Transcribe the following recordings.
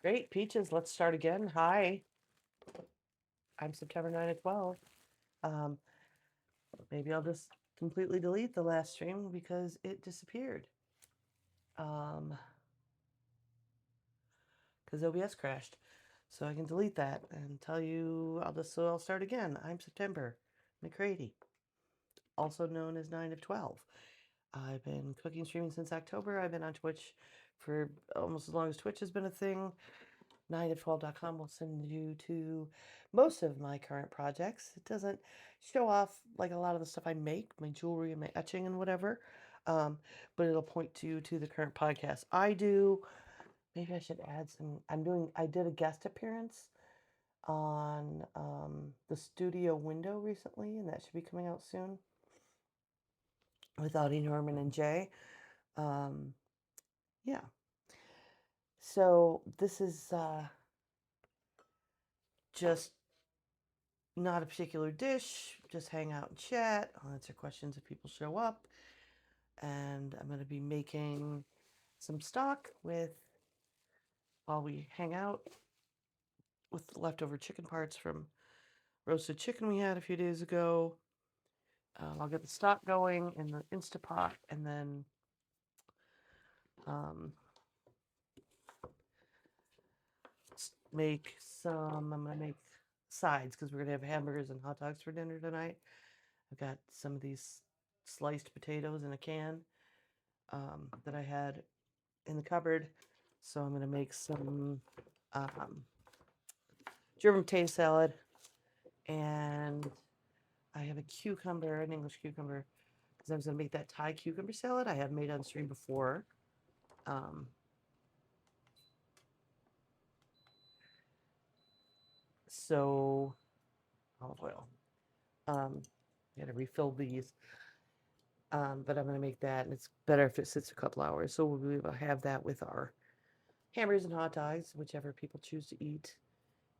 Great, Peaches. Let's start again. Hi, I'm September 9 at 12. Um, Maybe I'll just completely delete the last stream because it disappeared. Um, because OBS crashed. So I can delete that and tell you I'll start again. I'm September McCready, also known as 9 of 12. I've been cooking streaming since October. I've been on Twitch for almost as long as Twitch has been a thing. 9of12.com will send you to most of my current projects. It doesn't show off like a lot of the stuff I make, my jewelry and my etching and whatever, um, but it'll point you to the current podcast I do. Maybe I should add some. I did a guest appearance on the studio window recently, and that should be coming out soon with Audie Norman and Jay. Um, yeah. So this is just not a particular dish, just hang out and chat. I'll answer questions if people show up. And I'm going to be making some stock while we hang out with leftover chicken parts from roasted chicken we had a few days ago. I'll get the stock going in the Instapot and then um, I'm going to make sides because we're going to have hamburgers and hot dogs for dinner tonight. I've got some of these sliced potatoes in a can that I had in the cupboard. So I'm going to make some German potato salad. And I have a cucumber, an English cucumber, because I was going to make that Thai cucumber salad I have made on stream before. So olive oil. I got to refill these. But I'm going to make that, and it's better if it sits a couple hours. So we'll be able to have that with our hamburgers and hot dogs, whichever people choose to eat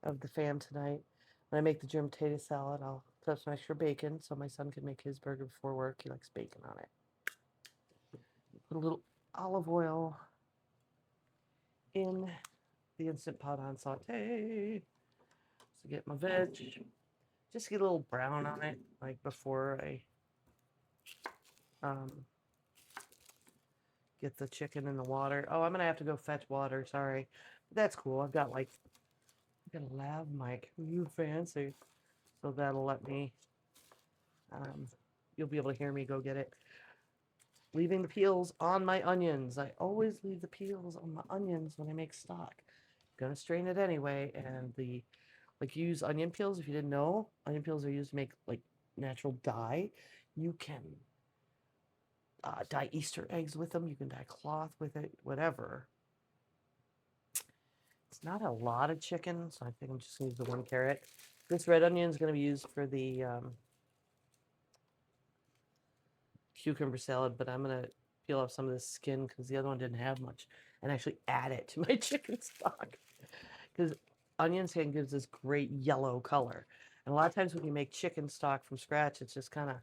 of the fam tonight. When I make the German potato salad, I'll put some extra bacon so my son can make his burger before work. He likes bacon on it. Put a little olive oil in the Instant Pot on saute to get my veg. Just get a little brown on it, like before I um, get the chicken in the water. Oh, I'm gonna have to go fetch water. Sorry, but that's cool. I've got a lav mic. You fancy? So that'll let me. You'll be able to hear me go get it. Leaving the peels on my onions. I always leave the peels on my onions when I make stock. Gonna strain it anyway, and use onion peels. If you didn't know, onion peels are used to make like natural dye. You can dye Easter eggs with them. You can dye cloth with it, whatever. It's not a lot of chicken, so I think I'm just gonna use the 1 carrot. This red onion is gonna be used for the cucumber salad, but I'm gonna peel off some of the skin because the other one didn't have much, and actually add it to my chicken stock because onion skin gives this great yellow color. And a lot of times when you make chicken stock from scratch, it's just kind of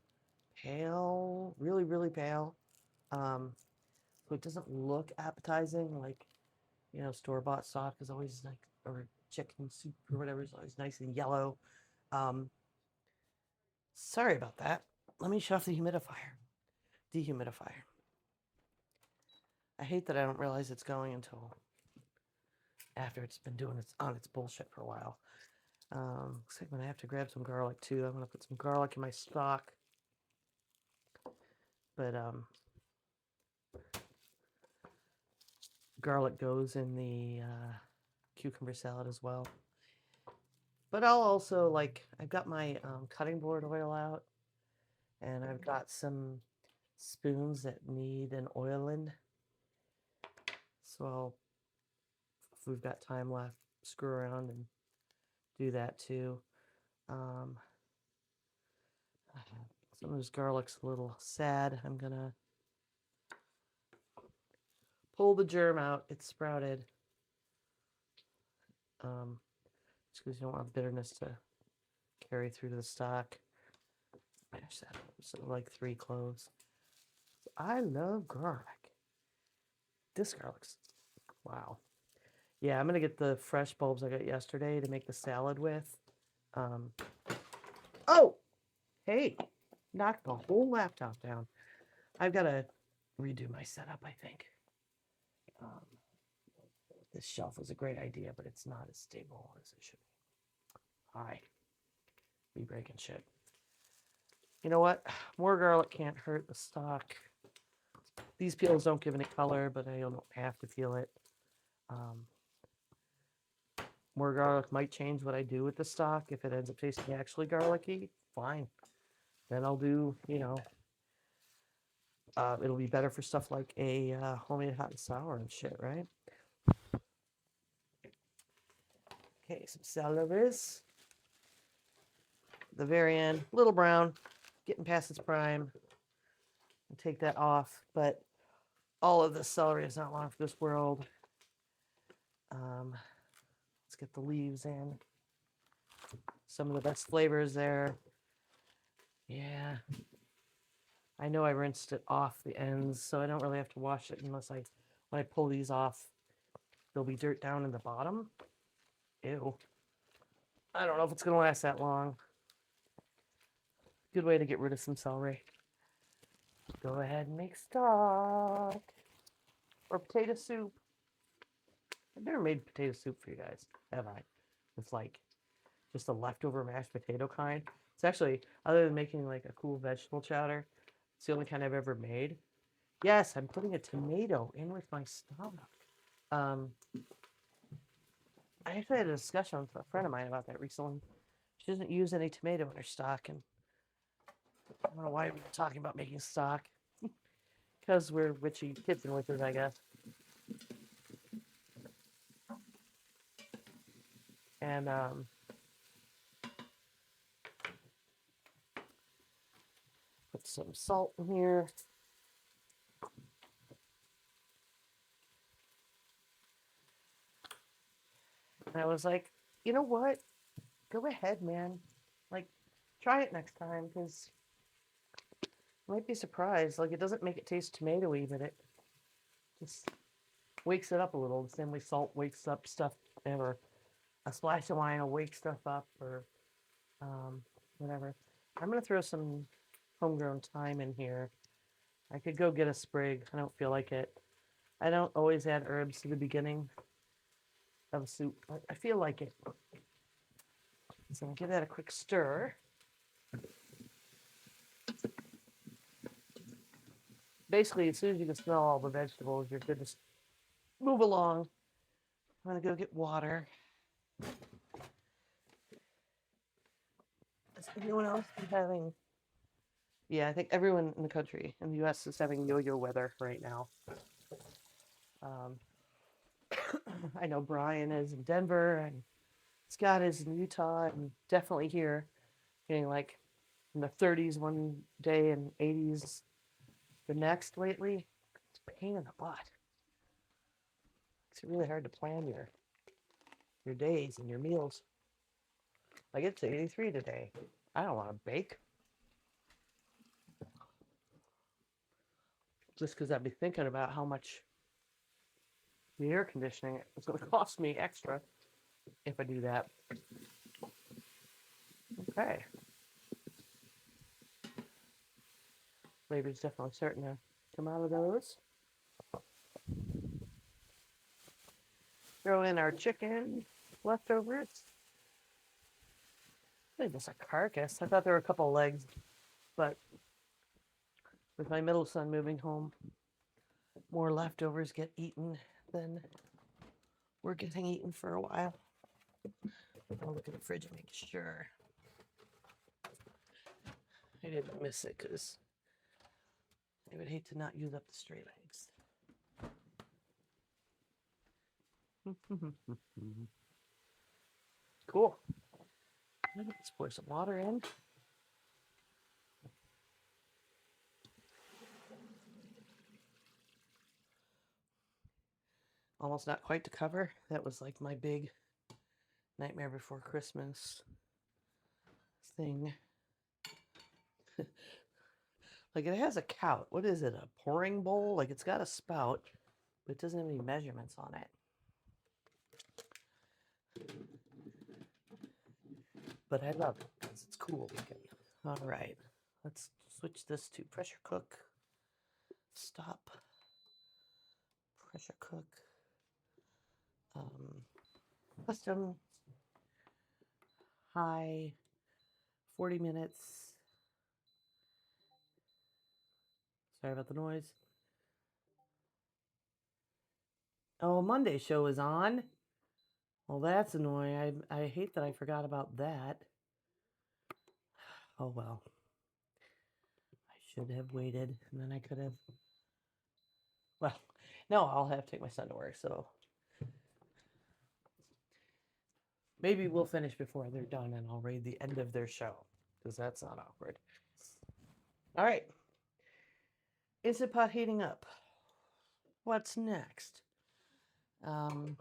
pale, really, really pale. So it doesn't look appetizing like, store-bought stock is always like, or chicken soup or whatever is always nice and yellow. Um, Sorry about that. Let me shut off the dehumidifier. I hate that I don't realize it's going until after it's been doing its bullshit for a while. Looks like I'm gonna have to grab some garlic too. I'm gonna put some garlic in my stock. But garlic goes in the cucumber salad as well. But I'll also I've got my cutting board oil out, and I've got some spoons that need an oiling. So if we've got time left, screw around and do that too. Um, some of this garlic's a little sad. I'm gonna pull the germ out. It's sprouted. Just because you don't want bitterness to carry through to the stock. Mash that up. So like 3 cloves. I love garlic. This garlic's wow. Yeah, I'm gonna get the fresh bulbs I got yesterday to make the salad with. Um, oh, hey, knocked the whole laptop down. I've got to redo my setup, I think. Um, this shelf was a great idea, but it's not as stable as it should be. Hi, be breaking shit. You know what? More garlic can't hurt the stock. These peels don't give any color, but I don't have to peel it. Um, more garlic might change what I do with the stock. If it ends up tasting actually garlicky, fine. Then I'll do, it'll be better for stuff like a homemade hot and sour and shit, right? Okay, some celeries. The very end, little brown, getting past its prime. I'll take that off, but all of this celery is not long for this world. Let's get the leaves in. Some of the best flavors there. Yeah. I know I rinsed it off the ends, so I don't really have to wash it unless when I pull these off, there'll be dirt down in the bottom. Ew. I don't know if it's going to last that long. Good way to get rid of some celery. Go ahead and make stock. Or potato soup. I've never made potato soup for you guys, have I? It's like just a leftover mashed potato kind. It's actually, other than making like a cool vegetable chowder, it's the only kind I've ever made. Yes, I'm putting a tomato in with my stock. I actually had a discussion with a friend of mine about that recently. She doesn't use any tomato in her stock, and I don't know why we're talking about making stock. Because we're witchy kitchen witches, I guess. And put some salt in here. And I was like, you know what? Go ahead, man. Like, try it next time, because you might be surprised. Like, it doesn't make it taste tomatoey, but it just wakes it up a little. The same way salt wakes up stuff, or a splash of wine will wake stuff up, or whatever. I'm going to throw some homegrown thyme in here. I could go get a sprig. I don't feel like it. I don't always add herbs to the beginning of a soup, but I feel like it. So I'll give that a quick stir. Basically, as soon as you can smell all the vegetables, you're good to move along. I'm going to go get water. Is anyone else having... Yeah, I think everyone in the country, in the U.S., is having yo-yo weather right now. I know Brian is in Denver, and Scott is in Utah, and definitely here, getting like in the 30s one day and 80s the next lately. It's a pain in the butt. It's really hard to plan your days and your meals. Like, it's 83 today. I don't want to bake. Just because I'd be thinking about how much the air conditioning is going to cost me extra if I do that. Okay. Flavor's definitely starting to come out of those. Throw in our chicken leftovers. I think it's a carcass. I thought there were a couple legs, but with my middle son moving home, more leftovers get eaten than we're getting eaten for a while. I'll look at the fridge and make sure I didn't miss it, because I would hate to not use up the stray legs. Cool. Let's pour some water in. Almost not quite to cover. That was like my big Nightmare Before Christmas thing. Like, it has a cout. What is it? A pouring bowl? Like, it's got a spout, but it doesn't have any measurements on it. But I love it because it's cool looking. All right, let's switch this to pressure cook. Stop. Pressure cook. Custom. High. 40 minutes. Sorry about the noise. Oh, Monday show is on. Well, that's annoying. I hate that I forgot about that. Oh, well. I should have waited, and then I could have... Well, no, I'll have to take my son to work, so... Maybe we'll finish before they're done, and I'll read the end of their show, because that's not awkward. All right. Instant Pot heating up. What's next? I'm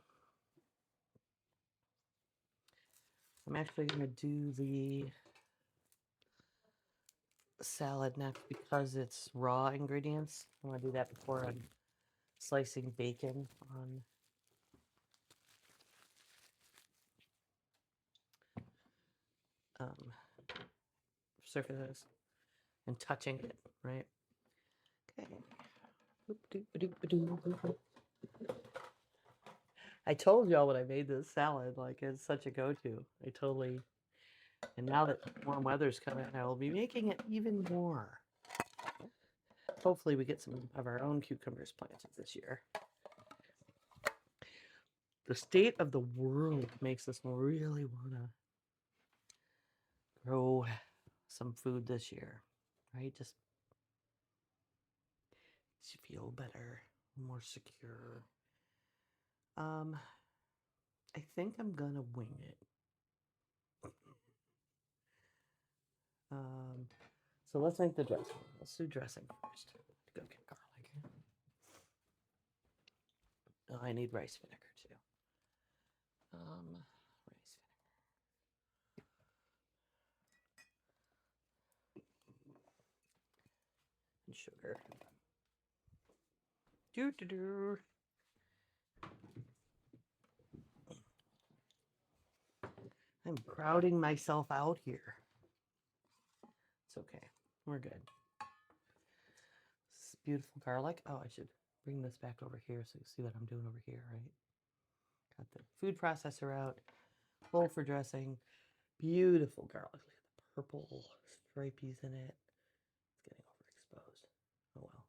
actually going to do the salad next because it's raw ingredients. I want to do that before I'm slicing bacon on surfaces and touching it, right? Okay. I told y'all when I made this salad, like it's such a go-to. And now that warm weather's coming, I will be making it even more. Hopefully we get some of our own cucumbers planted this year. The state of the world makes us really want to grow some food this year, right? Just makes you feel better, more secure. I think I'm gonna wing it. So let's make the dressing. Let's do dressing first. Go get garlic. Oh, I need rice vinegar too. Rice vinegar and sugar. Do. I'm crowding myself out here. It's okay. We're good. This is beautiful garlic. Oh, I should bring this back over here so you see what I'm doing over here, right? Got the food processor out. Bowl for dressing. Beautiful garlic. Look at the purple stripies in it. It's getting overexposed. Oh well.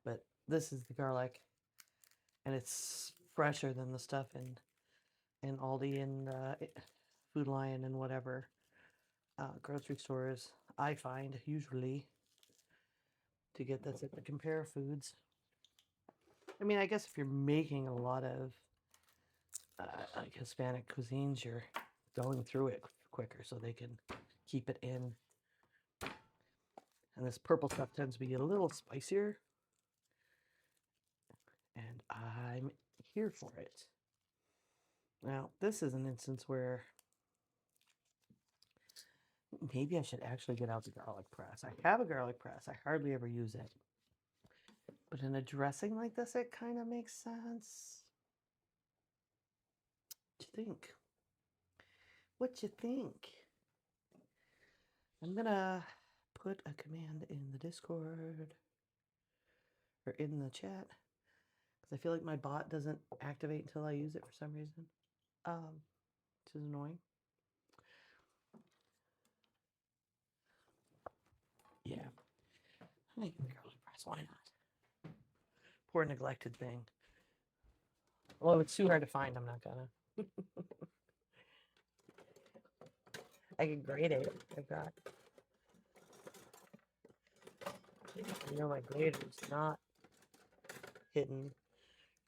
But this is the garlic. And it's fresher than the stuff in Aldi and Food Lion and whatever grocery stores. I find usually to get this at the Compare Foods. I mean, I guess if you're making a lot of like Hispanic cuisines, you're going through it quicker so they can keep it in. And this purple stuff tends to be a little spicier. And I'm here for it. Now, this is an instance where maybe I should actually get out the garlic press. I have a garlic press. I hardly ever use it. But in a dressing like this, it kind of makes sense. What you think? What you think? I'm gonna put a command in the Discord or in the chat because I feel like my bot doesn't activate until I use it for some reason. Which is annoying. Yeah. I get the garlic press. Why not? Poor neglected thing. Well, if it's too hard to find, I'm not gonna. I can grate it. I've got. You know, my grater's not hidden.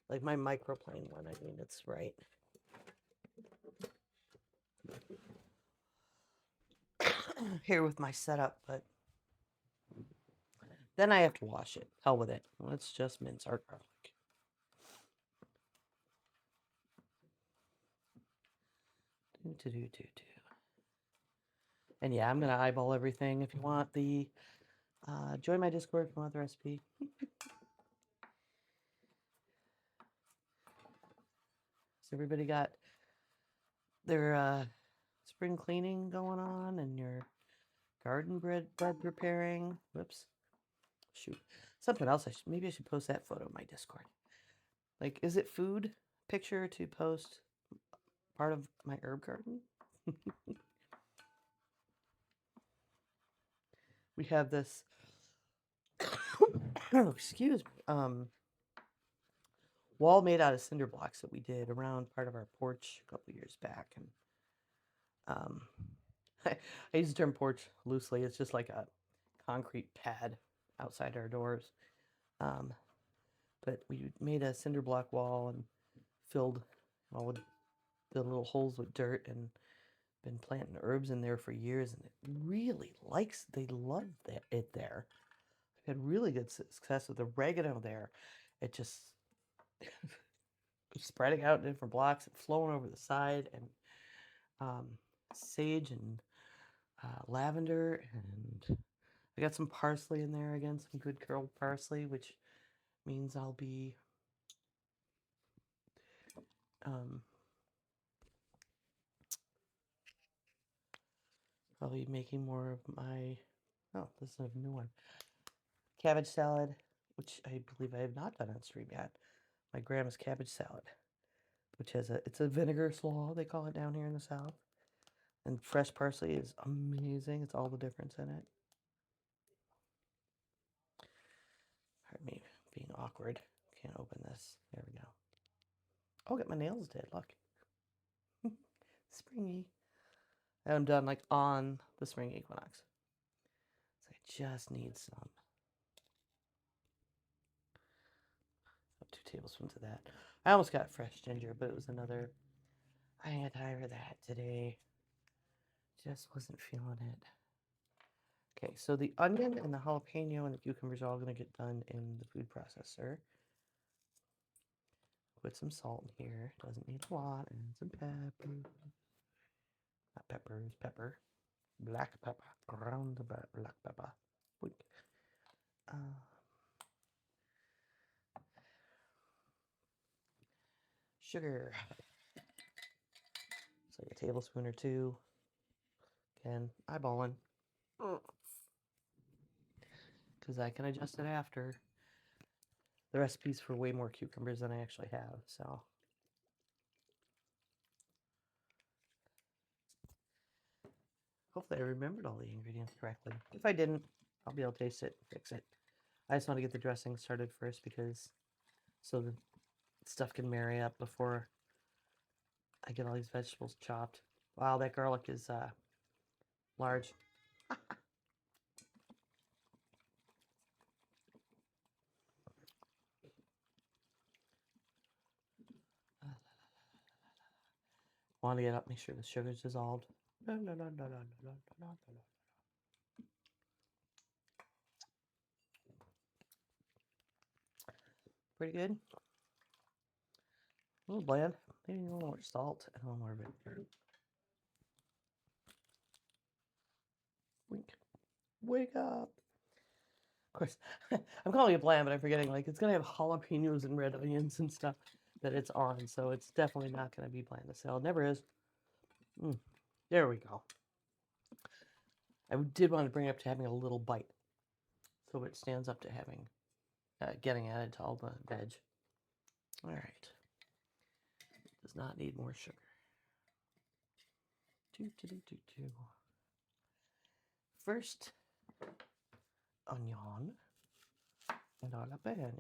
Like my microplane one, I mean, it's right. Here with my setup, but then I have to wash it. Hell with it. Let's just mince our garlic. And yeah, I'm gonna eyeball everything. If you want the join my Discord if you want the recipe. So everybody got their spring cleaning going on and your garden bed preparing. Whoops. Shoot. Something else. Maybe I should post that photo in my Discord. Like, is it food picture to post part of my herb garden? We have this, oh, excuse me, wall made out of cinder blocks that we did around part of our porch a couple years back. And I use the term porch loosely. It's just like a concrete pad outside our doors. But we made a cinder block wall and filled all with the little holes with dirt and been planting herbs in there for years, and it really they love it there. I've had really good success with oregano there. It just spreading out in different blocks and flowing over the side, and sage and lavender, and I got some parsley in there again, some good curled parsley, which means I'll be probably making more of my, oh, this is a new one, cabbage salad, which I believe I have not done on stream yet. My grandma's cabbage salad, which has it's a vinegar slaw, they call it down here in the South. And fresh parsley is amazing. It's all the difference in it. Pardon me being awkward. Can't open this. There we go. Oh, get my nails did. Look. Springy. And I'm done like on the spring equinox. So I just need some. 2 tablespoons of that. I almost got fresh ginger, but it was another. I had time for that today. Just wasn't feeling it. Okay, so the onion and the jalapeno and the cucumbers are all going to get done in the food processor. Put some salt in here. Doesn't need a lot. And some pepper. Not peppers, pepper. Black pepper. Ground black pepper. Sugar. It's like a tablespoon or 2. Again, eyeballing. Because I can adjust it after. The recipe's for way more cucumbers than I actually have, so. Hopefully I remembered all the ingredients correctly. If I didn't, I'll be able to taste it and fix it. I just want to get the dressing started first because so the stuff can marry up before I get all these vegetables chopped. Wow, that garlic is large. Want to get up, make sure the sugar's dissolved. Pretty good. A little bland. Maybe a little more salt and a little more vinegar. Wink. Wake up. Of course, I'm calling it bland, but I'm forgetting, like, it's going to have jalapenos and red onions and stuff that it's on, so it's definitely not going to be bland as hell. It never is. There we go. I did want to bring it up to having a little bite, so it stands up to having, getting added to all the veg. All right. Does not need more sugar. First, onion and jalapeno.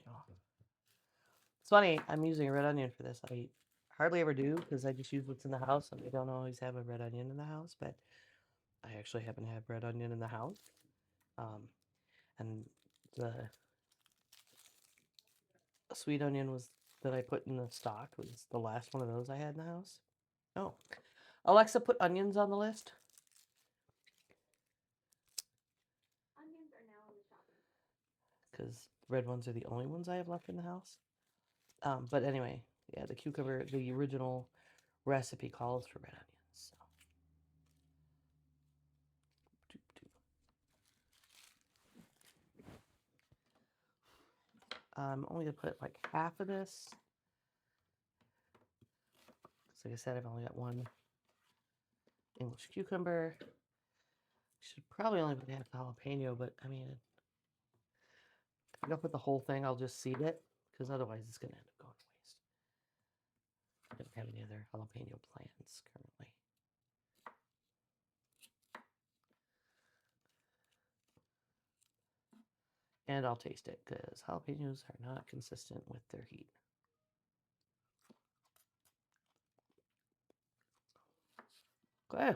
It's funny, I'm using a red onion for this. I hardly ever do because I just use what's in the house, and I don't always have a red onion in the house, but I actually happen to have red onion in the house. And the sweet onion was that I put in the stock was the last one of those I had in the house. Oh, Alexa, put onions on the list. Onions are now on the shopping list. Because red ones are the only ones I have left in the house. But anyway, yeah, the cucumber, the original recipe calls for red onions. So. I'm only going to put like half of this. Like I said, I've only got one English cucumber. Should probably only put half the jalapeno, but I mean, if I don't put the whole thing, I'll just seed it because otherwise it's going to end up going to waste. I don't have any other jalapeno plants currently. And I'll taste it because jalapenos are not consistent with their heat. Okay.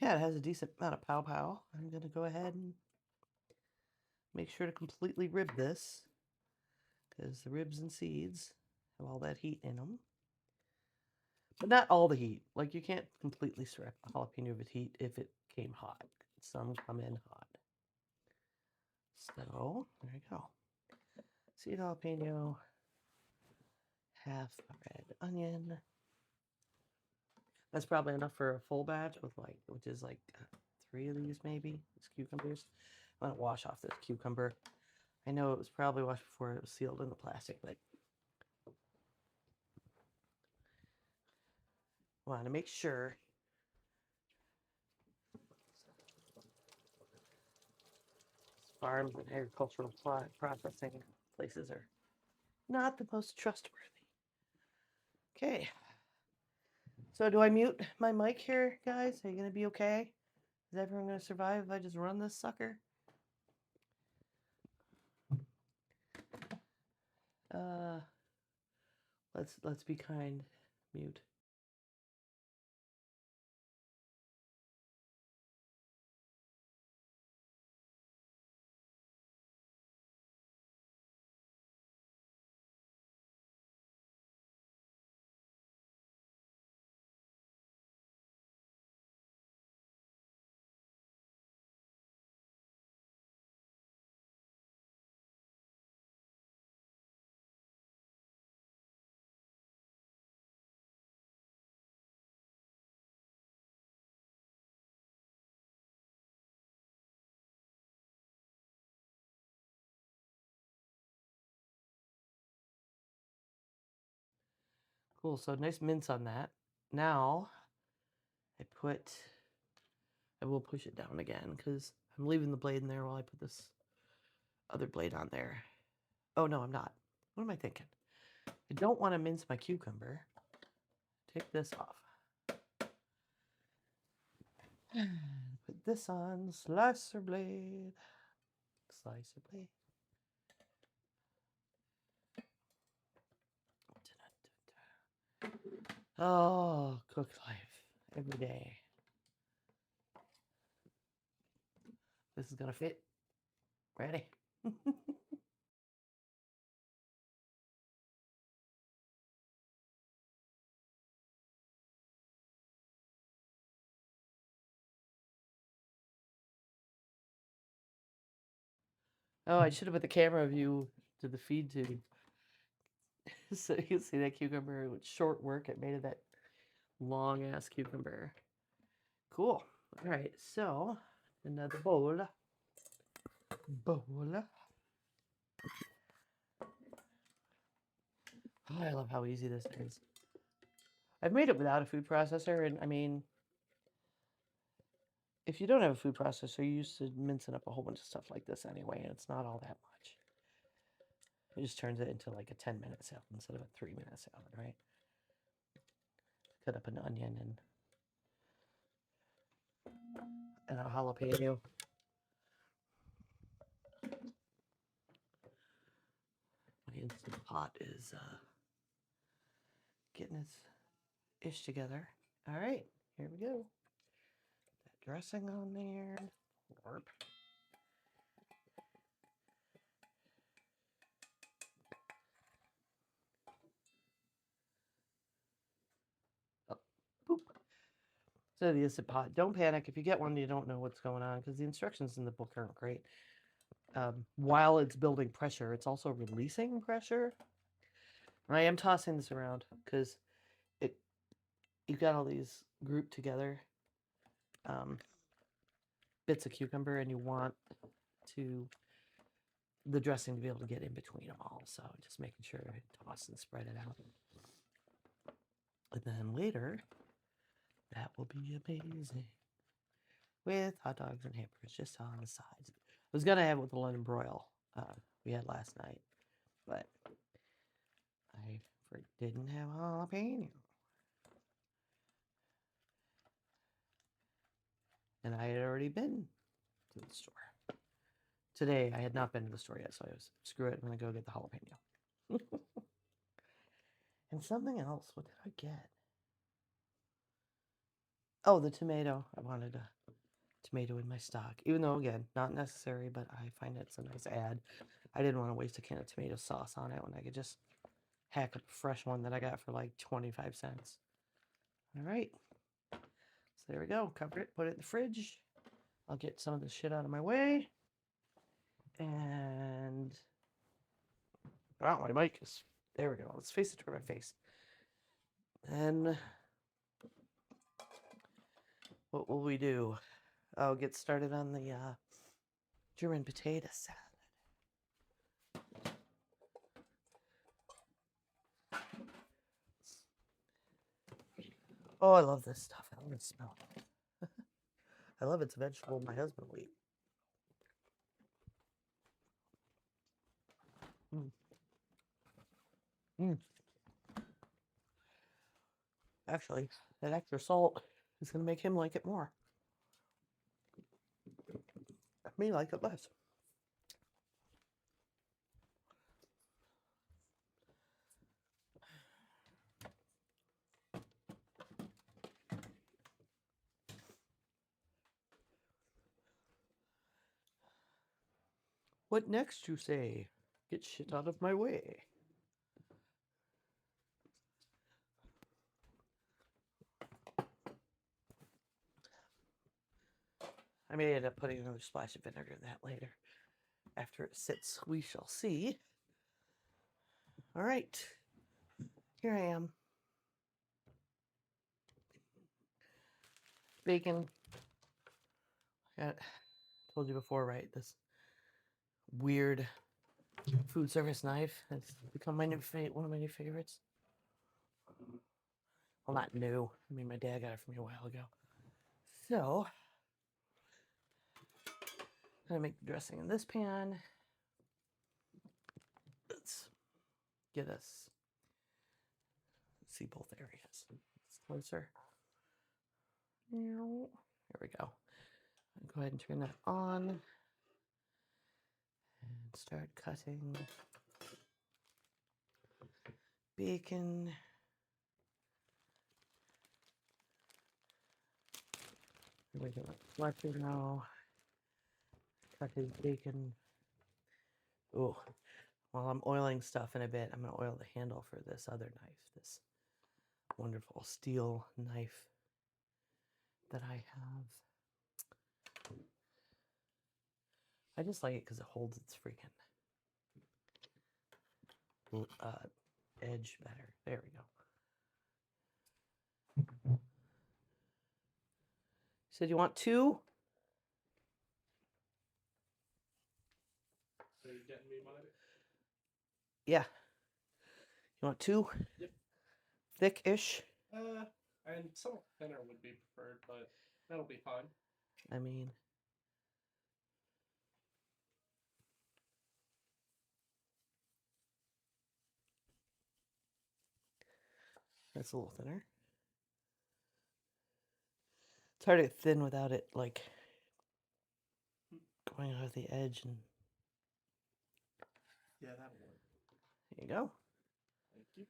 Yeah, it has a decent amount of pow pow. I'm going to go ahead and make sure to completely rib this because the ribs and seeds have all that heat in them. But not all the heat. Like, you can't completely strip a jalapeno with heat if it came hot. Some come in hot. So, there you go. Seed jalapeno, half a red onion. That's probably enough for a full batch with which is like 3 of these maybe, these cucumbers. I'm gonna wash off this cucumber. I know it was probably washed before it was sealed in the plastic, but I want to make sure. Farms and agricultural processing places are not the most trustworthy. Okay. So do I mute my mic here, guys? Are you going to be okay? Is everyone going to survive if I just run this sucker? Let's be kind. Mute. Cool. So nice mince on that. Now I will push it down again because I'm leaving the blade in there while I put this other blade on there. Oh no, I'm not. What am I thinking? I don't want to mince my cucumber. Take this off. Put this on slicer blade. Slicer blade. Oh, cook life every day. This is gonna fit. Ready? Oh, I should have put the camera view to the feed tube so you can see that cucumber with short work. It made it that long ass cucumber. Cool. All right, so another bowl. Oh, I love how easy this is. I've made it without a food processor, and I mean, if you don't have a food processor, you're used to mincing up a whole bunch of stuff like this anyway, and it's not all that much. It just turns it into like a 10-minute salad instead of a 3-minute salad, right? Cut up an onion and a jalapeno. My Instant Pot is getting its ish together. All right, here we go. That dressing on there. Warp. Oh, boop. So the Instant Pot. Don't panic if you get one. You don't know what's going on because the instructions in the book aren't great. While it's building pressure, it's also releasing pressure. And I am tossing this around because you've got all these grouped together bits of cucumber, and you want the dressing to be able to get in between them all. So just making sure I toss and spread it out. And then later, that will be amazing. With hot dogs and hamburgers just on the sides. I was going to have it with the lemon broil we had last night, but I didn't have jalapeno. And I had already been to the store. Today, I had not been to the store yet, so I was, screw it, I'm going to go get the jalapeno. And something else, what did I get? Oh, the tomato. I wanted a tomato in my stock. Even though, again, not necessary, but I find it's a nice add. I didn't want to waste a can of tomato sauce on it when I could just hack up a fresh one that I got for like 25 cents. All right. So there we go. Cover it, put it in the fridge. I'll get some of this shit out of my way. And wow, my mic is, there we go. Let's face it toward my face. Then what will we do? I'll get started on the German potato salad. Oh, I love this stuff. I love the smell. I love it's a vegetable my husband will eat. Mm. Mm. Actually, that extra salt is going to make him like it more. Me like it less. What next, you say? Get shit out of my way. I may end up putting another splash of vinegar in that later. After it sits, we shall see. All right. Here I am. Bacon. I told you before, right? This weird food service knife has become my new one of my new favorites. Well, not new. I mean, my dad got it for me a while ago. So, I'm gonna make the dressing in this pan. Let's get us see both areas. It's closer. There we go. Go ahead and turn that on and start cutting bacon. We're gonna fletcher now. Cut his bacon. Oh, while I'm oiling stuff in a bit, I'm gonna oil the handle for this other knife. This wonderful steel knife that I have. I just like it because it holds its freaking edge better. There we go. Said you want two? So you're getting me mine? Yeah. You want two? Yep. Thick-ish? And somewhat thinner would be preferred, but that'll be fine. I mean, that's a little thinner. It's hard to get thin without it, like, going out of the edge. And Yeah, that'll work. there you go. Thank you.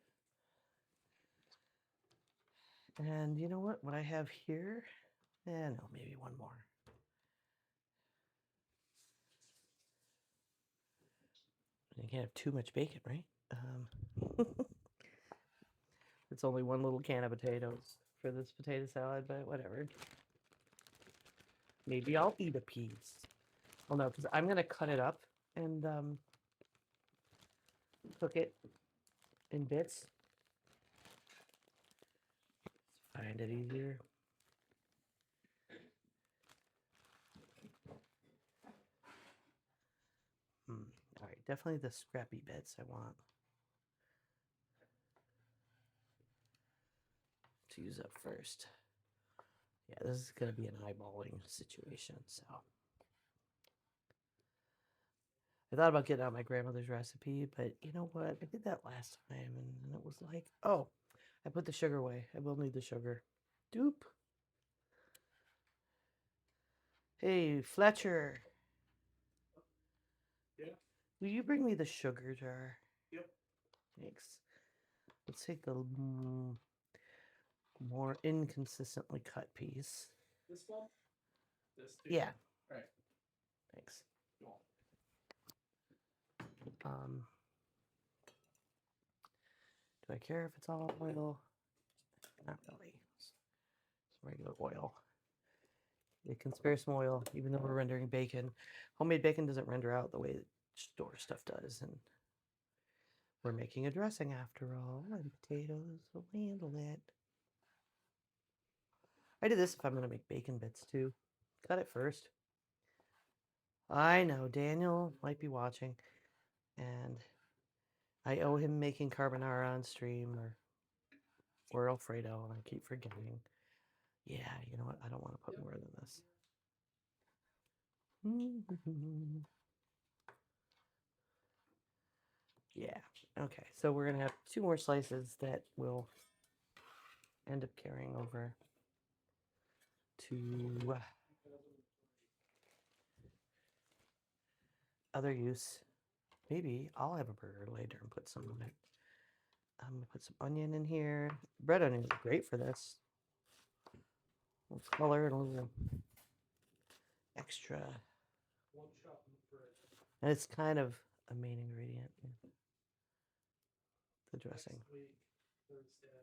And you know what? What I have here? No, maybe one more. You can't have too much bacon, right? It's only one little can of potatoes for this potato salad, but whatever. Maybe I'll eat a piece. Well, no, because I'm going to cut it up and cook it in bits. Find it easier. All right, definitely the scrappy bits I want. to use up first. Yeah, this is going to be an eyeballing situation, so. I thought about getting out my grandmother's recipe, but you know what? I did that last time, and it was like, oh, I put the sugar away. I will need the sugar. Doop. Hey, Fletcher. Yeah. Will you bring me the sugar jar? Yep. Thanks. Let's take the more inconsistently cut piece. This one? This too? Yeah. Alright. Thanks. Cool. Do I care if it's all oil? Not really. It's regular oil. It can spare some oil, even though we're rendering bacon. Homemade bacon doesn't render out the way that store stuff does, and we're making a dressing after all, and potatoes will handle it. I do this if I'm going to make bacon bits too. Cut it first. I know Daniel might be watching, and I owe him making carbonara on stream or Alfredo, and I keep forgetting. Yeah, you know what? I don't want to put more than this. Yeah. Okay, so we're going to have 2 more slices that will end up carrying over to other use. Maybe I'll have a burger later and put some on it. I'm going to put some onion in here. Red onion is great for this. A little color and a little extra. One shot in the fridge. And it's kind of a main ingredient in the dressing. Next week, Thursday.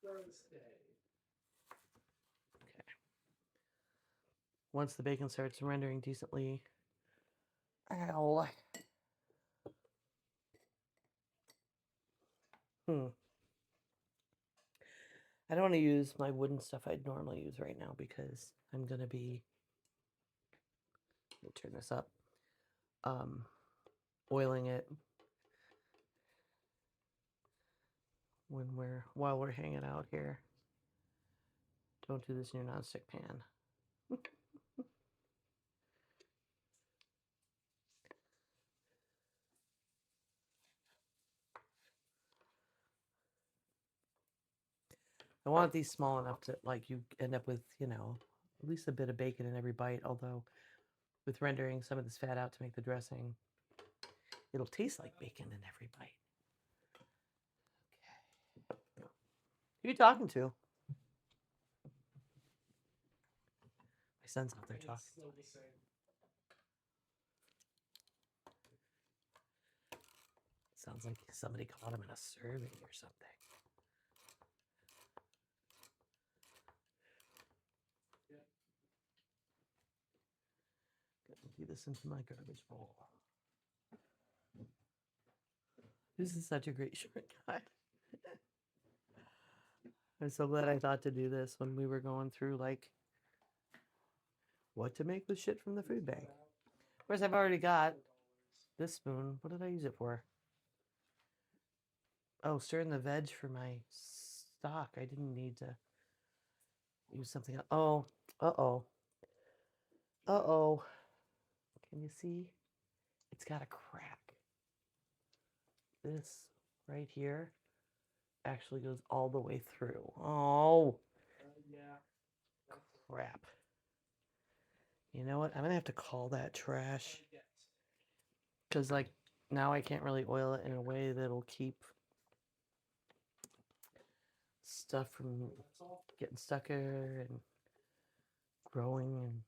Thursday. Okay. Once the bacon starts rendering decently, ow. I don't want to use my wooden stuff I'd normally use right now because I'm going to be, let me turn this up, oiling it while we're hanging out here. Don't do this in your nonstick pan. I want these small enough to, like, you end up with, you know, at least a bit of bacon in every bite, although with rendering some of this fat out to make the dressing, it'll taste like bacon in every bite. Okay. Who are you talking to? My son's out there And talking. it's still the same. Sounds like somebody caught him in a serving or something. Yeah. Got to empty this into my garbage bowl. This is such a great shortcut. I'm so glad I thought to do this when we were going through, like, what to make with shit from the food bank. Of course, I've already got this spoon. What did I use it for? Oh, stirring the veg for my stock. I didn't need to use something else. Oh, uh-oh. Uh-oh. Can you see? It's got a crack. This right here actually goes all the way through. Oh, Yeah. crap. You know what? I'm going to have to call that trash. Because, like, now I can't really oil it in a way that'll keep stuff from getting stuck there and growing. And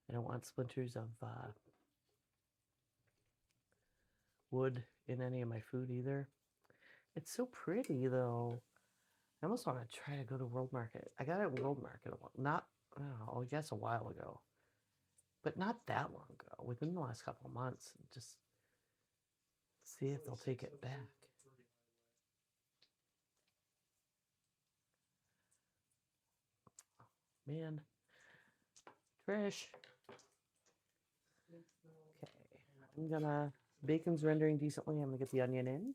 I don't want splinters of wood in any of my food either. It's so pretty, though. I almost want to try to go to World Market. I got it at World Market I don't know, I guess a while ago. But not that long ago, within the last couple of months. Just see if they'll take it back. Man. Trish. Okay, I'm gonna Bacon's rendering decently. I'm gonna get the onion in.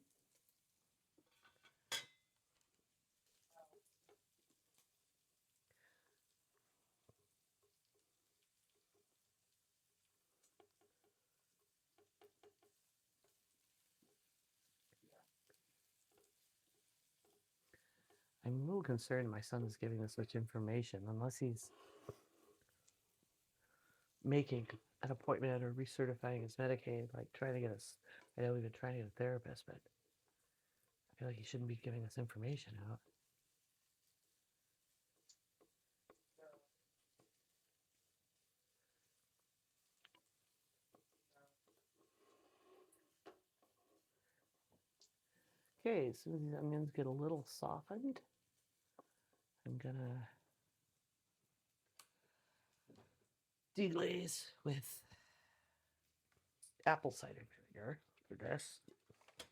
I'm a little concerned my son is giving us such information unless he's making an appointment or recertifying his Medicaid, like trying to get us. I know we've been trying to get a therapist, but I feel like he shouldn't be giving us information out. Okay, as soon as these onions get a little softened, I'm gonna deglaze with apple cider vinegar for this.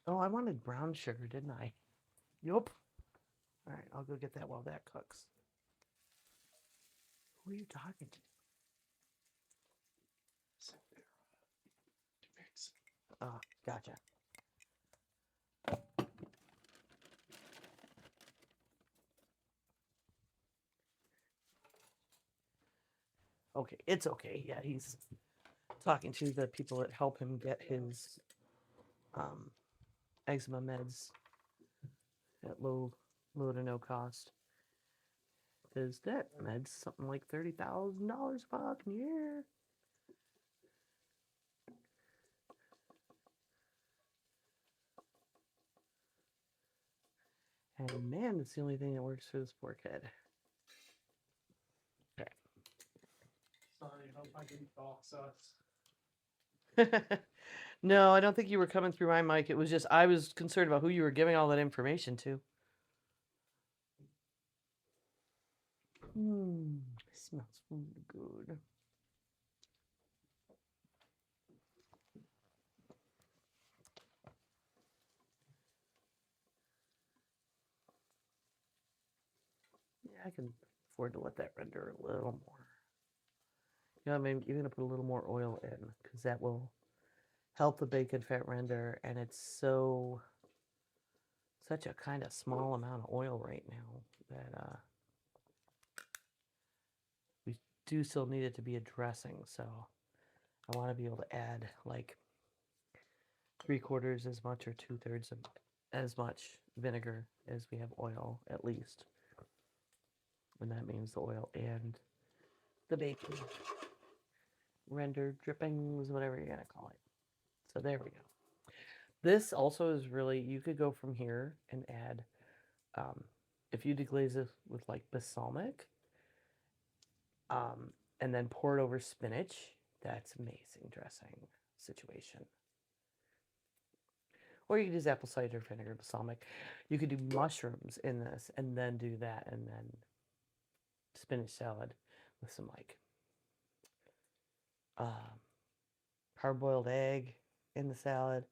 Oh, I wanted brown sugar, didn't I? Yup. All right, I'll go get that while that cooks. Who are you talking to? Oh, gotcha. Okay, it's okay. Yeah, he's talking to the people that help him get his eczema meds at low to no cost. Because that med's something like $30,000 a fucking year. And man, it's the only thing that works for this poor kid. Okay. Sorry, I hope I didn't dox us. No, I don't think you were coming through my mic. It was just I was concerned about who you were giving all that information to. Smells really good. Yeah, I can afford to let that render a little more. You know, maybe you're gonna put a little more oil in because that will help the bacon fat render, and it's such a kind of small amount of oil right now that we do still need it to be a dressing. So I want to be able to add like 3/4 as much or 2/3 of as much vinegar as we have oil at least, and that means the oil and the bacon render drippings, whatever you're gonna call it. So there we go. This also is really, you could go from here and add, if you deglaze it with like balsamic, and then pour it over spinach, that's amazing dressing situation. Or you could use apple cider vinegar, balsamic. You could do mushrooms in this and then do that, and then spinach salad with some like hard-boiled egg in the salad.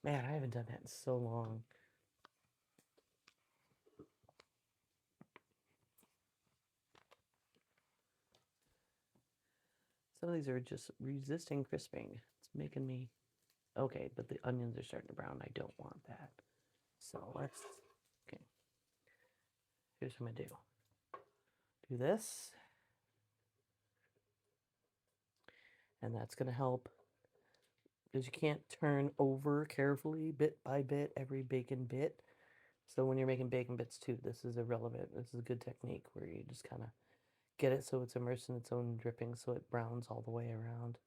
Man, I haven't done that in so long. Some of these are just resisting crisping. It's making me okay, but the onions are starting to brown. I don't want that. So let's okay. Here's what I'm gonna do. Do this. And that's gonna help because you can't turn over carefully bit by bit every bacon bit. So when you're making bacon bits too, this is irrelevant. This is a good technique where you just kind of get it so it's immersed in its own dripping so it browns all the way around.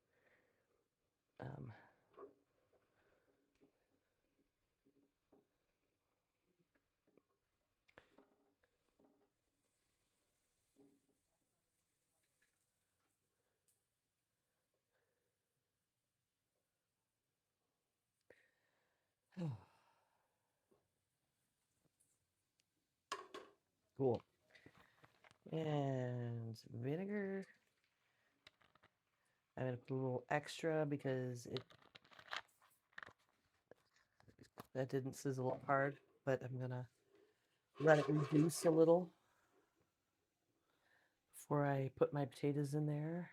Cool. And some vinegar. I'm going to put a little extra because that didn't sizzle up hard, but I'm going to let it reduce a little before I put my potatoes in there.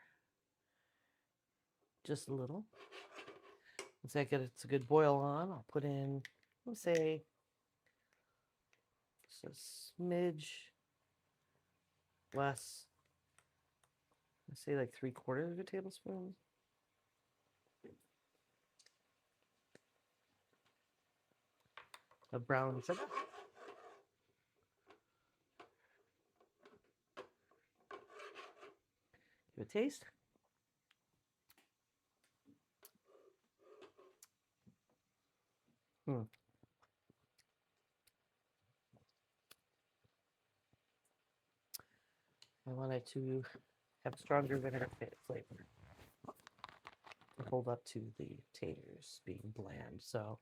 Just a little. Once I get it's a good boil on, I'll put in, let's say, just a smidge less. Let's say like 3/4 of a tablespoon. Of brown sugar. Give it a taste. I want it to have stronger vinegar flavor to hold up to the taters being bland. So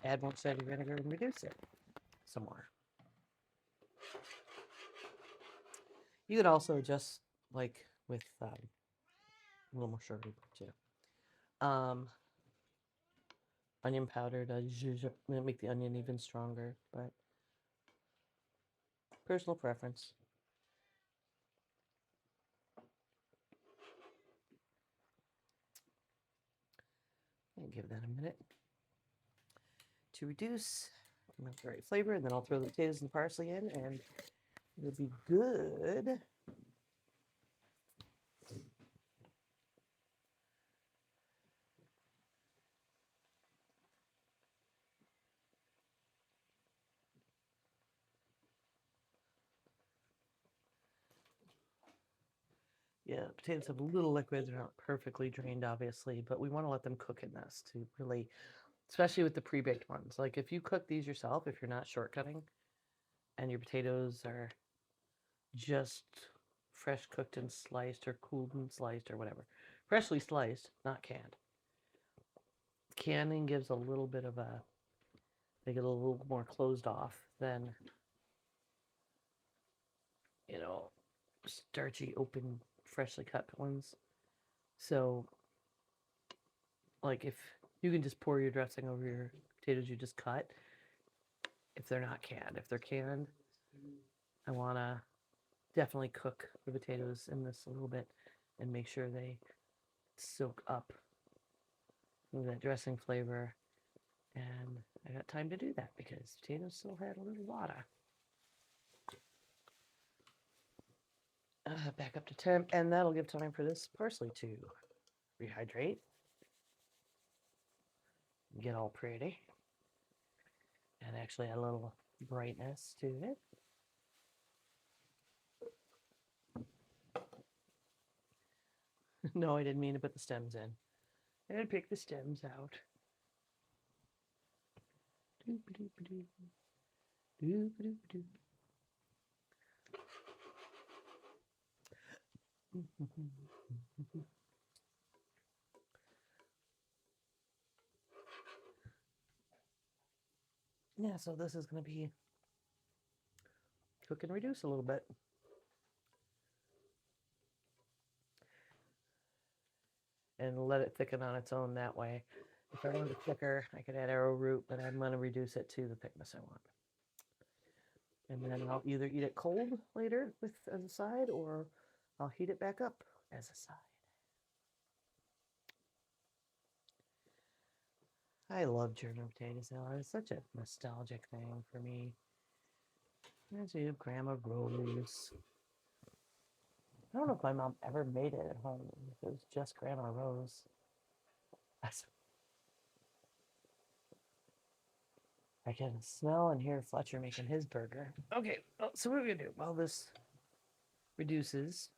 add more cider vinegar and reduce it some more. You could also just, like with a little more sugar too. Onion powder to make the onion even stronger, but personal preference. And give that a minute to reduce the right flavor, and then I'll throw the potatoes and parsley in, and it'll be good. Yeah, potatoes have a little liquid. They're not perfectly drained, obviously, but we want to let them cook in this to really, especially with the pre-baked ones. Like if you cook these yourself, if you're not shortcutting, and your potatoes are just fresh cooked and sliced or cooled and sliced or whatever, freshly sliced, not canned. Canning gives a little bit of a, they get a little more closed off than, starchy, open, freshly cut ones. So, like if you can just pour your dressing over your potatoes you just cut, if they're not canned. If they're canned, I want to definitely cook the potatoes in this a little bit and make sure they soak up that dressing flavor. And I got time to do that because potatoes still had a little water. Back up to temp, and that'll give time for this parsley to rehydrate, get all pretty, and actually add a little brightness to it. No, I didn't mean to put the stems in. I had to pick the stems out. Yeah, so this is going to be cook and reduce a little bit. And let it thicken on its own that way. If I wanted it thicker, I could add arrowroot, but I'm going to reduce it to the thickness I want. And then I'll either eat it cold later as a side, or I'll heat it back up as a side. I love German potato salad. It's such a nostalgic thing for me. Reminds me of Grandma Rose. I don't know if my mom ever made it at home. It was just Grandma Rose. I can smell and hear Fletcher making his burger. Okay, so what are we gonna do? While this reduces,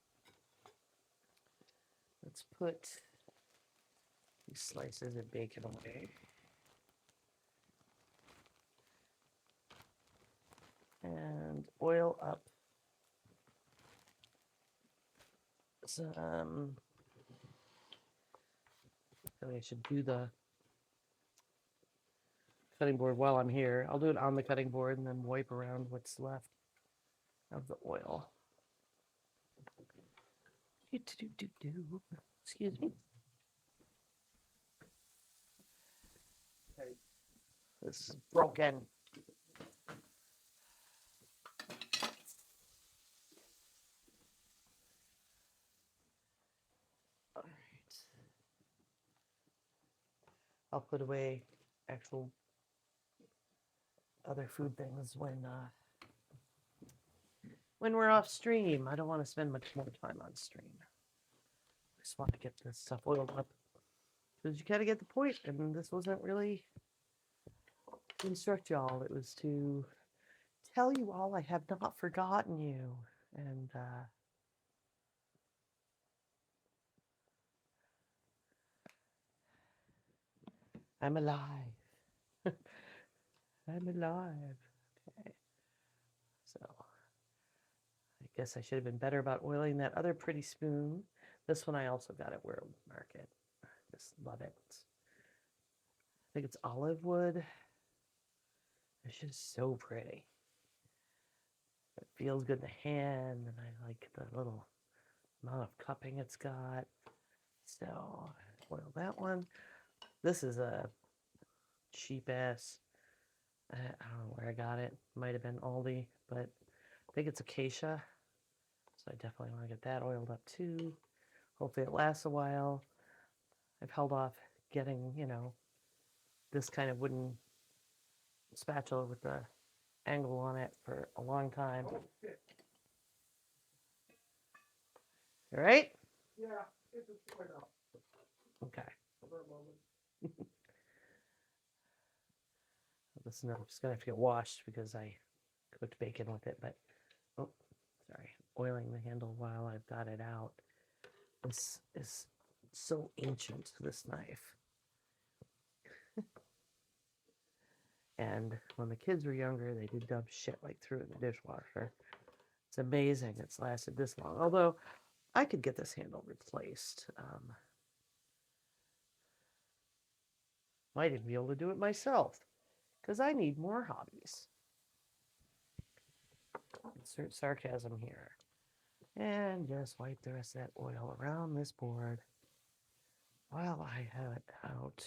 let's put these slices of bacon away. And oil up some. I should do the cutting board while I'm here. I'll do it on the cutting board and then wipe around what's left of the oil. Excuse me. This is broken. I'll put away actual other food things when we're off stream. I don't want to spend much more time on stream. I just want to get this stuff oiled up because you gotta get the point. And this wasn't really to instruct y'all. It was to tell you all I have not forgotten you. And I'm alive. I'm alive. Okay. So I guess I should have been better about oiling that other pretty spoon. This one I also got at World Market. I just love it. I think it's olive wood. It's just so pretty. It feels good in the hand, and I like the little amount of cupping it's got. So oil that one. This is a cheap ass. I don't know where I got it. Might have been Aldi, but I think it's acacia. So I definitely want to get that oiled up too. Hopefully it lasts a while. I've held off getting, this kind of wooden spatula with the angle on it for a long time. All right? Yeah, it's just quite up Okay. for a moment. Listen, I'm just going to have to get washed because I cooked bacon with it, but, oh, sorry. Oiling the handle while I've got it out. This is so ancient, this knife. And when the kids were younger, they did dumb shit like threw it in the dishwasher. It's amazing it's lasted this long. Although I could get this handle replaced. Might even be able to do it myself because I need more hobbies. Insert sarcasm here. And just wipe the rest of that oil around this board while I have it out.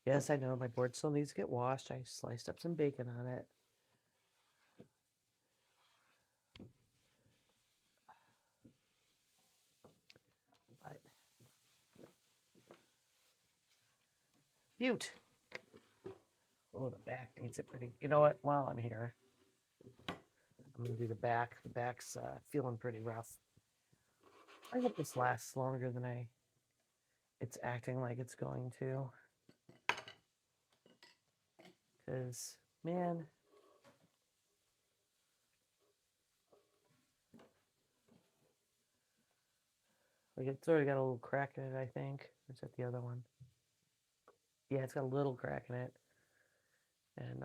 Yes, I know my board still needs to get washed. I sliced up some bacon on it. But Butte. Oh, the back needs it pretty. You know what? While I'm here, I'm going to do the back. The back's feeling pretty rough. I hope this lasts longer than it's acting like it's going to. Because, man, like it's already got a little crack in it, I think. Or is that the other one? Yeah, it's got a little crack in it. And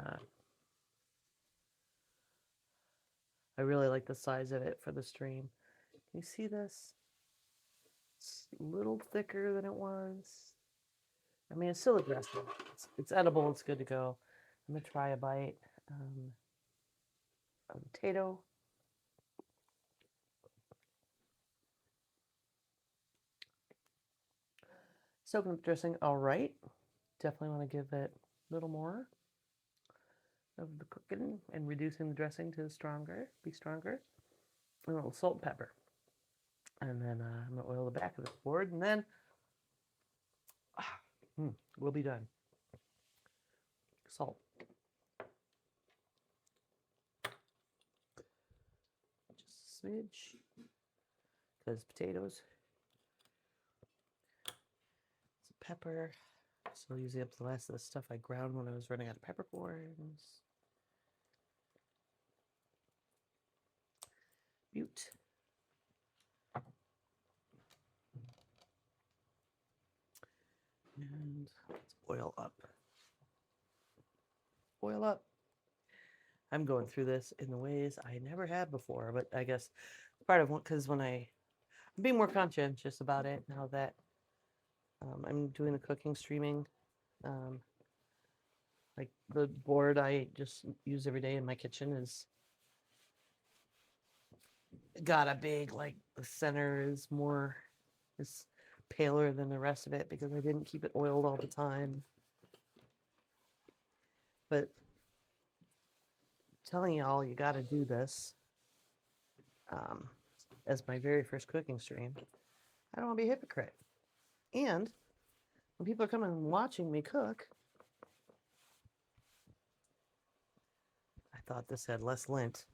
I really like the size of it for the stream. Can you see this? It's a little thicker than it was. I mean, it's still aggressive. It's edible. It's good to go. I'm going to try a bite of the potato. Soaking up dressing, all right. Definitely want to give it a little more of the cooking and reducing the dressing to be stronger. And a little salt and pepper. And then I'm going to oil the back of this board, and then we'll be done. Salt. Just a smidge. Because potatoes. Some pepper. Still using up the last of the stuff I ground when I was running out of peppercorns. Butte. And let's oil up. Oil up. I'm going through this in the ways I never had before, but I guess part of what, because I'm being more conscientious about it now that I'm doing the cooking streaming. Like the board I just use every day in my kitchen is got a big, like the center is paler than the rest of it because I didn't keep it oiled all the time. But telling y'all you got to do this as my very first cooking stream, I don't want to be a hypocrite. And when people are coming and watching me cook, I thought this had less lint.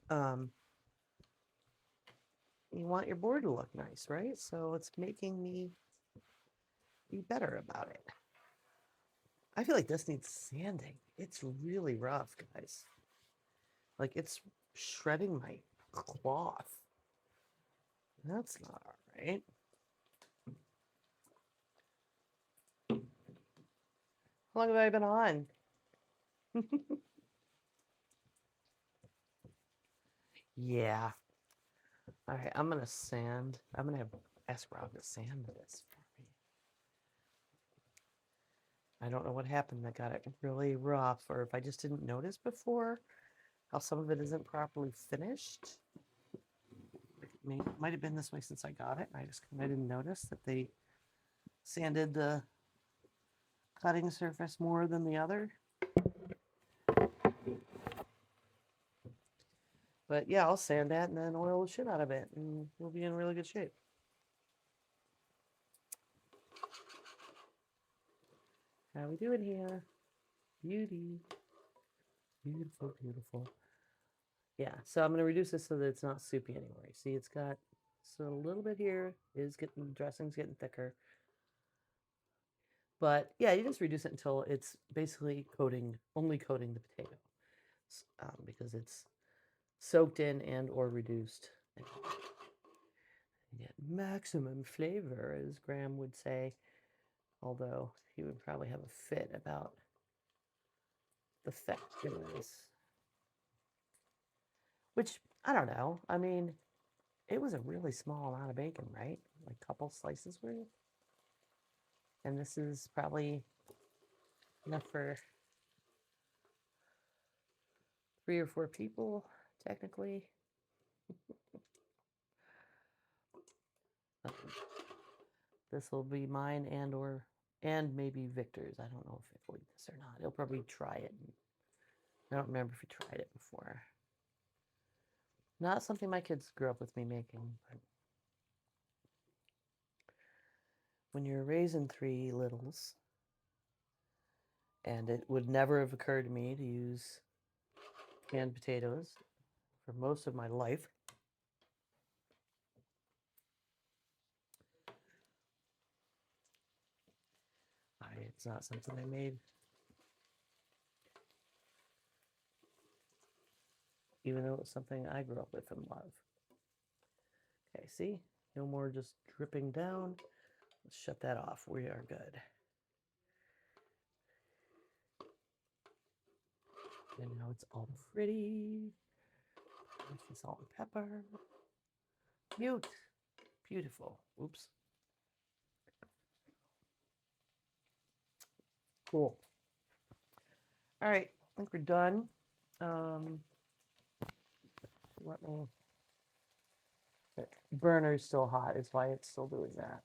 You want your board to look nice, right? So it's making me be better about it. I feel like this needs sanding. It's really rough, guys. Like it's shredding my cloth. That's not all right. How long have I been on? Yeah. All right, I'm gonna sand. I'm gonna ask Rob to sand this for me. I don't know what happened that got it really rough, or if I just didn't notice before how some of it isn't properly finished. It might have been this way since I got it, and I didn't notice that they sanded the cutting surface more than the other. But yeah, I'll sand that and then oil the shit out of it, and we'll be in really good shape. How we doing here? Beauty. Beautiful, beautiful. Yeah, so I'm going to reduce this so that it's not soupy anymore. You see, it's got so a little bit here is getting, the dressing's getting thicker. But yeah, you just reduce it until it's basically only coating the potato, because it's soaked in and or reduced. And get maximum flavor, as Graham would say, although he would probably have a fit about the effectiveness. Which, I don't know. I mean, it was a really small amount of bacon, right? Like a couple slices worth. And this is probably enough for 3 or 4 people, technically. This will be mine and maybe Victor's. I don't know if he'll eat this or not. He'll probably try it. I don't remember if he tried it before. Not something my kids grew up with me making, but when you're raising 3 littles, and it would never have occurred to me to use canned potatoes for most of my life. It's not something I made. Even though it's something I grew up with and love. Okay, see? No more just dripping down. Let's shut that off. We are good. And now it's all pretty. Some salt and pepper. Beautiful. Oops. Cool. All right, I think we're done. Let me. The burner's still hot, is why it's still doing that.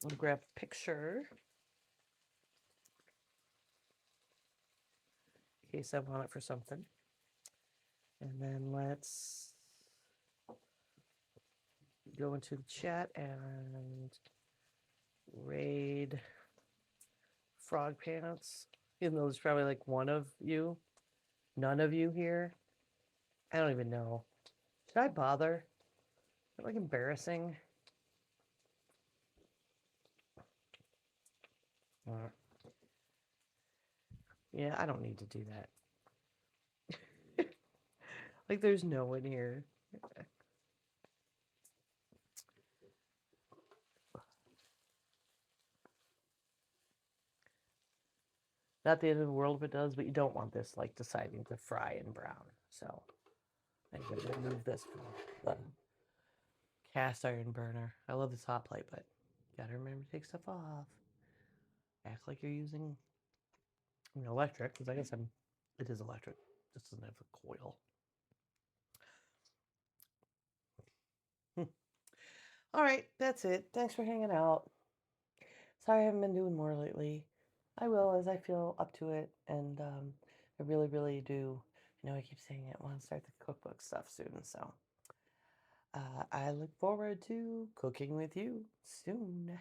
I'll grab a picture in case I want it for something. And then let's go into the chat and raid Frog Pants. Even though there's probably like one of you, none of you here. I don't even know. Should I bother? Is that like embarrassing? Yeah, I don't need to do that. Like there's no one here. Not the end of the world if it does, but you don't want this like deciding to fry and brown. So I'm going to remove this from the cast iron burner. I love this hot plate, but you gotta remember to take stuff off. Act like you're using electric, because I guess it is electric. Just doesn't have a coil. All right, that's it. Thanks for hanging out. Sorry I haven't been doing more lately. I will as I feel up to it, and I really, really do. I know I keep saying it. I want to start the cookbook stuff soon, so I look forward to cooking with you soon.